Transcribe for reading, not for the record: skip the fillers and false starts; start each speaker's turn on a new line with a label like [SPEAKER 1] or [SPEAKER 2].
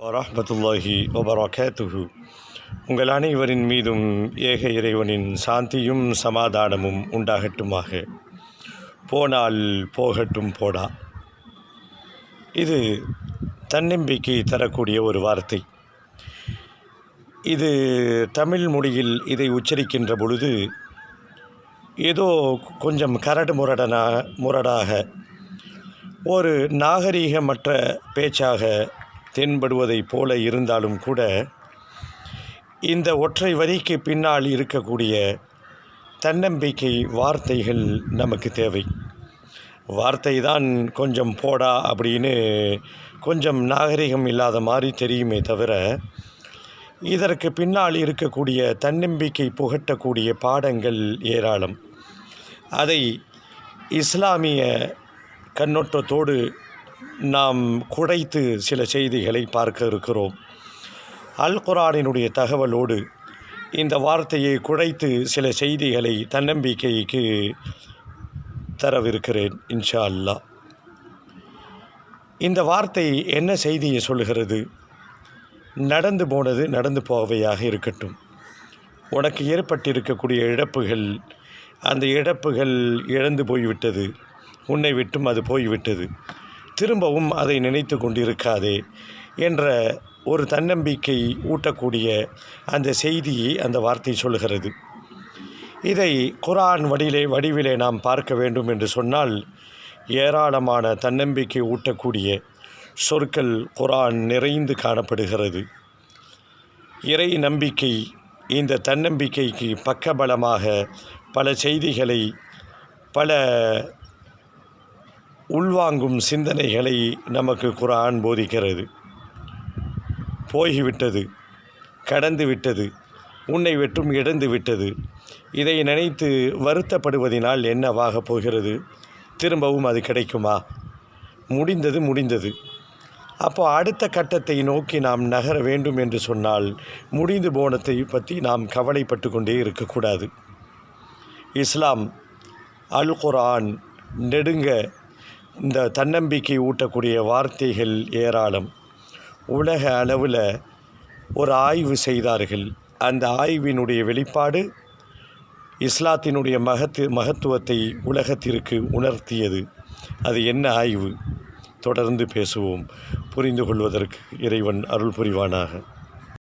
[SPEAKER 1] வரஹ்மத்துல்லாஹி வபரகாத்துஹு. உங்கள் அனைவரின் மீதும் ஏக இறைவனின் சாந்தியும் சமாதானமும் உண்டாகட்டுமாக. போனால் போகட்டும் போடா. இது தன்னம்பிக்கை தரக்கூடிய ஒரு வார்த்தை. இது தமிழ் மொழியில் இதை உச்சரிக்கின்ற பொழுது ஏதோ கொஞ்சம் முரடாக ஒரு நாகரீகமற்ற பேச்சாக தென்படுவதைப் போல இருந்தாலும் கூட இந்த ஒற்றை வரிக்கு பின்னால் இருக்கக்கூடிய தன்னம்பிக்கை வார்த்தைகள் நமக்கு தேவை. வார்த்தை தான் கொஞ்சம் போடா அப்படின்னு கொஞ்சம் நாகரிகம் இல்லாத மாதிரி தெரியுமே தவிர, இதற்கு பின்னால் இருக்கக்கூடிய தன்னம்பிக்கை புகட்டக்கூடிய பாடங்கள் ஏராளம். அதை இஸ்லாமிய கண்ணோட்டத்தோடு நாம் குடைத்து சில செய்திகளை பார்க்க இருக்கிறோம். அல் குர்ஆனினுடைய தகவலோடு இந்த வார்த்தையை குடைத்து சில செய்திகளை தன்னம்பிக்கைக்கு தரவிருக்கிறேன் இன்ஷா அல்லாஹ். இந்த வார்த்தை என்ன செய்தியை சொல்லுகிறது? நடந்து போனது நடந்து போவையாக இருக்கட்டும். உனக்கு ஏற்பட்டிருக்கக்கூடிய இழப்புகள், அந்த இழப்புகள் இழந்து போய்விட்டது, உன்னை விட்டும் அது போய்விட்டது, திரும்பவும் அதை நினைத்து கொண்டிருக்காதே என்ற ஒரு தன்னம்பிக்கை ஊட்டக்கூடிய அந்த செய்தியை அந்த வார்த்தை சொல்கிறது. இதை குர்ஆன் வடிவிலே நாம் பார்க்க வேண்டும் என்று சொன்னால் ஏராளமான தன்னம்பிக்கை ஊட்டக்கூடிய சொற்கள் குர்ஆன் நிறைந்து காணப்படுகிறது. இறை நம்பிக்கை இந்த தன்னம்பிக்கைக்கு பக்கபலமாக பல செய்திகளை, பல உள்வாங்கும் சிந்தனைகளை நமக்கு குர்ஆன் போதிக்கிறது. போய்விட்டது, கடந்து விட்டது, உன்னை விட்டும் இழந்து விட்டது, இதை நினைத்து வருத்தப்படுவதினால் என்னவாகப் போகிறது? திரும்பவும் அது கிடைக்குமா? முடிந்தது. அப்போ அடுத்த கட்டத்தை நோக்கி நாம் நகர வேண்டும் என்று சொன்னால் முடிந்து போனதை பற்றி நாம் கவலைப்பட்டு கொண்டே இருக்கக்கூடாது. இஸ்லாம், அல் குர்ஆன் நெடுங்க இந்த தன்னம்பிக்கை ஊட்டக்கூடிய வார்த்தைகள் ஏராளம். உலக அளவில் ஒரு ஆய்வு செய்தார்கள். அந்த ஆய்வினுடைய வெளிப்பாடு இஸ்லாத்தினுடைய மகத்துவத்தை உலகத்திற்கு உணர்த்தியது. அது என்ன ஆய்வு? தொடர்ந்து பேசுவோம். புரிந்து கொள்வதற்கு இறைவன் அருள் புரிவானாக.